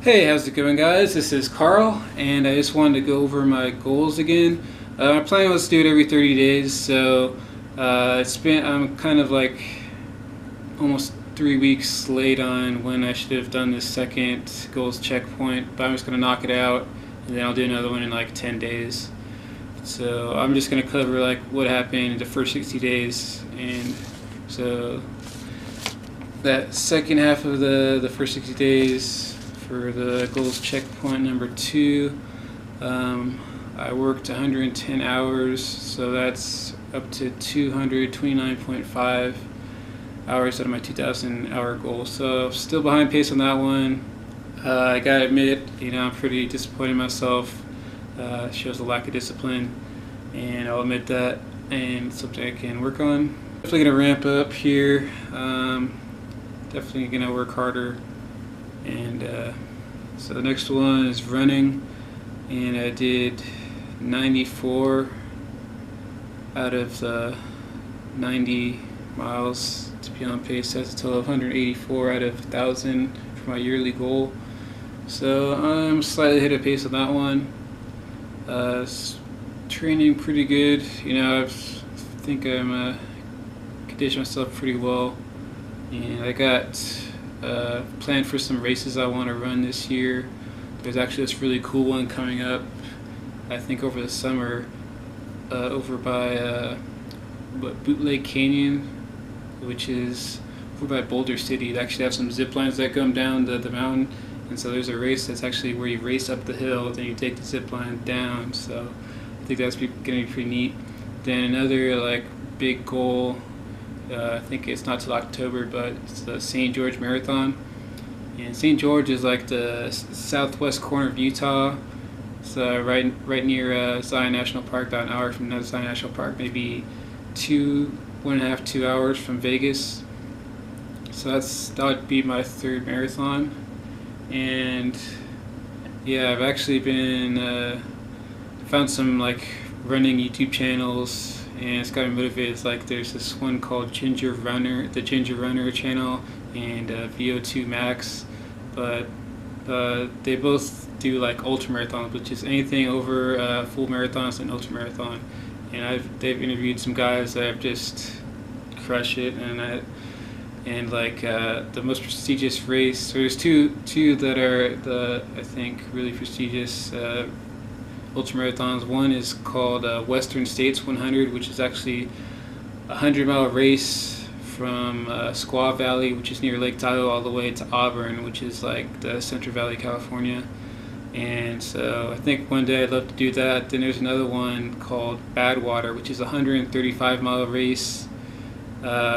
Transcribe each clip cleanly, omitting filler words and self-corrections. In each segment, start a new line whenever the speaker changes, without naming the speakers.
Hey, how's it going, guys? This is Carl, and I just wanted to go over my goals again. My plan was to do it every 30 days, so I'm kind of like almost 3 weeks late on when I should have done this second goals checkpoint, but I'm just going to knock it out, and then I'll do another one in like 10 days. So I'm just going to cover like what happened in the first 60 days, and so that second half of the first 60 days for the goals checkpoint number 2, I worked 110 hours, so that's up to 229.5 hours out of my 2,000 hour goal. So still behind pace on that one. I gotta admit, I'm pretty disappointed in myself. Shows a lack of discipline, and I'll admit that, and something I can work on. Definitely gonna ramp up here. Definitely gonna work harder. And so the next one is running, and I did 94 out of the 90 miles to be on pace. That's a total of 184 out of 1,000 for my yearly goal. So I'm slightly ahead of pace on that one. Training pretty good. I think I'm conditioned myself pretty well, and I got planned for some races I want to run this year. There's actually this really cool one coming up, I think over the summer, over by Bootleg Canyon, which is over by Boulder City. They actually have some zip lines that come down the mountain, and so there's a race that's actually where you race up the hill, then you take the zip line down. So I think that's going to be pretty neat. Then another like big goal, I think it's not till October, but it's the St. George Marathon. And St. George is like the southwest corner of Utah. It's right near Zion National Park, about an hour from Zion National Park, maybe 1.5 to 2 hours from Vegas. So that would be my third marathon. And yeah, I've actually been found some like running YouTube channels, and it's got me motivated. It's like there's this one called Ginger Runner, the Ginger Runner channel, and VO2 Max, but they both do like ultra marathons, which is anything over full marathons and ultra marathon. And they've interviewed some guys that have just crushed it, and like the most prestigious race. So there's two that are I think really prestigious ultramarathons. One is called Western States 100, which is actually a 100-mile race from Squaw Valley, which is near Lake Tahoe, all the way to Auburn, which is like the Central Valley, California. And so I think one day I'd love to do that. Then there's another one called Badwater, which is a 135-mile race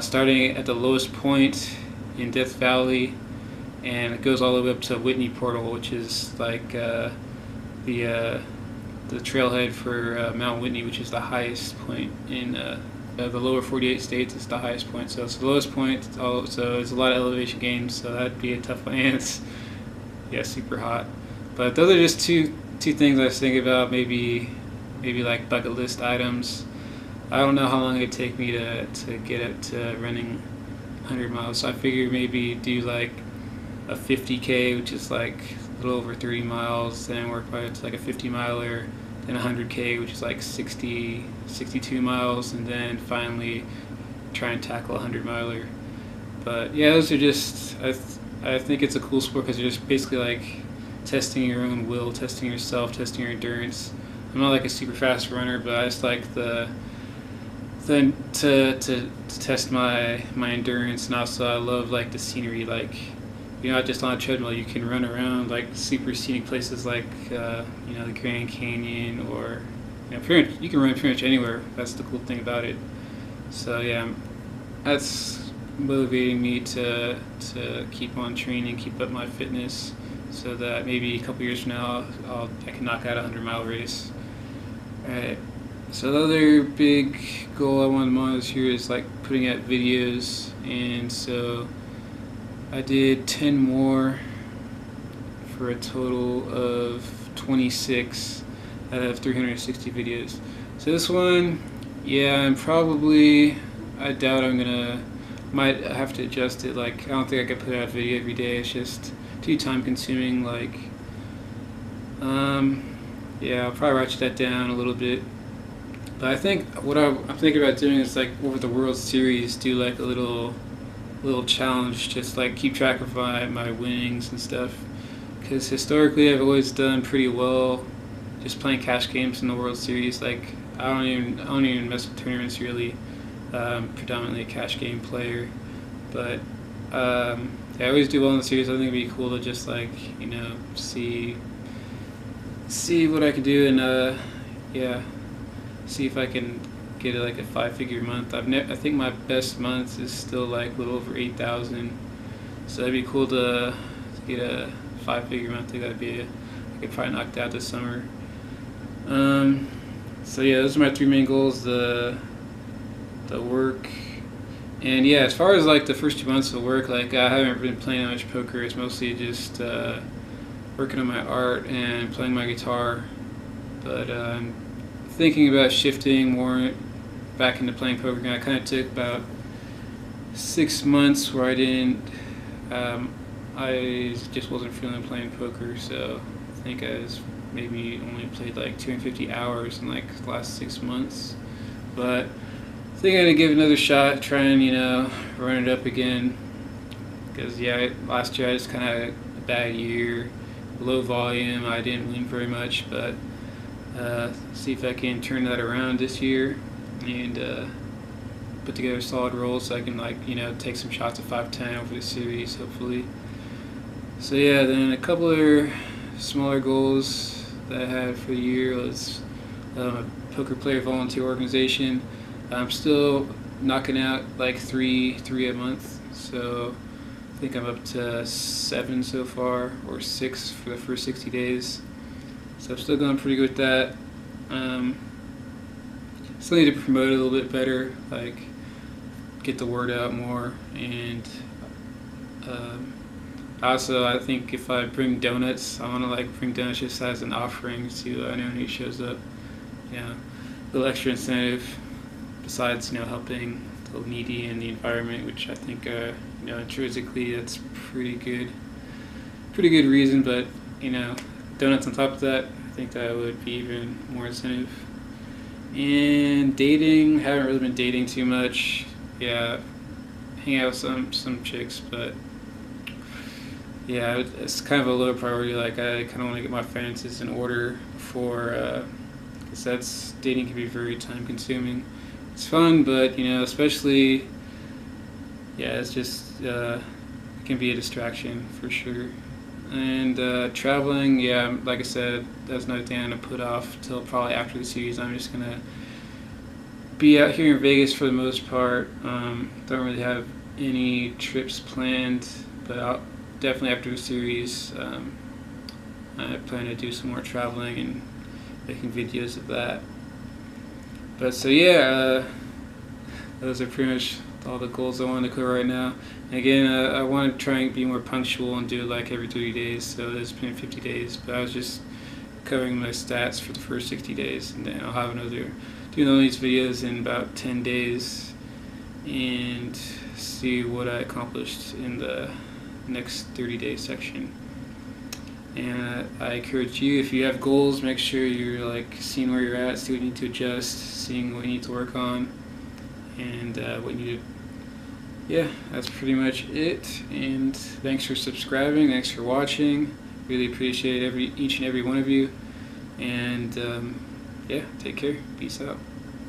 starting at the lowest point in Death Valley, and it goes all the way up to Whitney Portal, which is like the trailhead for Mount Whitney, which is the highest point in the lower 48 states. It's the highest point, so it's the lowest point. So there's a lot of elevation gains, so that'd be a tough one. And it's super hot. But those are just two things I was thinking about. Maybe like bucket list items. I don't know how long it'd take me to get up to running 100 miles. So I figured maybe do like a 50K, which is like a little over 30 miles, then work by it's like a 50 miler, then 100K, which is like 62 miles, and then finally try and tackle a 100 miler. But yeah, those are just, I think it's a cool sport because you're just basically like testing your own will, testing yourself, testing your endurance. I'm not like a super fast runner, but I just like to test my endurance, and also I love like the scenery. Like you're not just on a treadmill, you can run around like super scenic places like the Grand Canyon, or pretty much, you can run pretty much anywhere. That's the cool thing about it. So yeah, that's motivating me to keep on training, keep up my fitness, so that maybe a couple years from now I can knock out a 100-mile race. Alright, so the other big goal I want to monitor this year is like putting out videos, and so I did 10 more for a total of 26 out of 360 videos. So this one, yeah, I doubt I'm gonna, might have to adjust it. Like I don't think I could put out a video every day. It's just too time consuming. Like, yeah, I'll probably ratchet that down a little bit. But I think what I'm thinking about doing is like over the World Series, do like a little challenge, just like keep track of my winnings and stuff. Because historically, I've always done pretty well just playing cash games in the World Series. Like I don't even mess with tournaments really. Predominantly a cash game player, but yeah, I always do well in the series. I think it'd be cool to just like see what I can do and yeah, see if I can get like a 5-figure month. I think my best month is still like a little over 8,000, so it'd be cool to get a 5-figure month. I think I could probably knock that out this summer. So yeah, those are my 3 main goals: the work, and yeah, as far as like the first 2 months of work, like I haven't been playing that much poker. It's mostly just working on my art and playing my guitar. But I'm thinking about shifting more back into playing poker again. I kind of took about 6 months where I didn't, I just wasn't feeling playing poker, so I think I maybe only played like 250 hours in like the last 6 months. But I think I'm gonna give it another shot, try and run it up again. Because yeah, last year I just kind of had a bad year, low volume. I didn't win very much, but see if I can turn that around this year and put together a solid roll so I can take some shots at 510 over the series hopefully. So yeah, then a couple other smaller goals that I had for the year was a poker player volunteer organization. I'm still knocking out like three a month, so I think I'm up to 7 so far, or 6 for the first 60 days. So I'm still going pretty good with that. Still need to promote it a little bit better, like get the word out more, and also I think if I bring donuts, I want to like bring donuts just as an offering to anyone who shows up. A little extra incentive besides helping the needy and the environment, which I think intrinsically that's pretty good reason. But donuts on top of that, I think that would be even more incentive. And dating, haven't really been dating too much. Yeah, hang out with some chicks, but yeah, it's kind of a low priority. Like I kind of want to get my finances in order before, because dating can be very time consuming. It's fun, but especially, yeah, it's just it can be a distraction for sure. And traveling, yeah, like I said, that's another thing I'm gonna put off till probably after the series. I'm just gonna be out here in Vegas for the most part. Don't really have any trips planned, but definitely after the series, I plan to do some more traveling and making videos of that. But so yeah, those are pretty much all the goals I want to cover right now. And again, I want to try and be more punctual and do it like every 30 days. So it's been 50 days, but I was just covering my stats for the first 60 days, and then I'll have doing all these videos in about 10 days and see what I accomplished in the next 30-day section. And I encourage you, if you have goals, make sure you're like seeing where you're at, see what you need to adjust, seeing what you need to work on, and what you need to. Yeah, that's pretty much it. And thanks for subscribing, thanks for watching. Really appreciate each and every one of you. And yeah, take care. Peace out.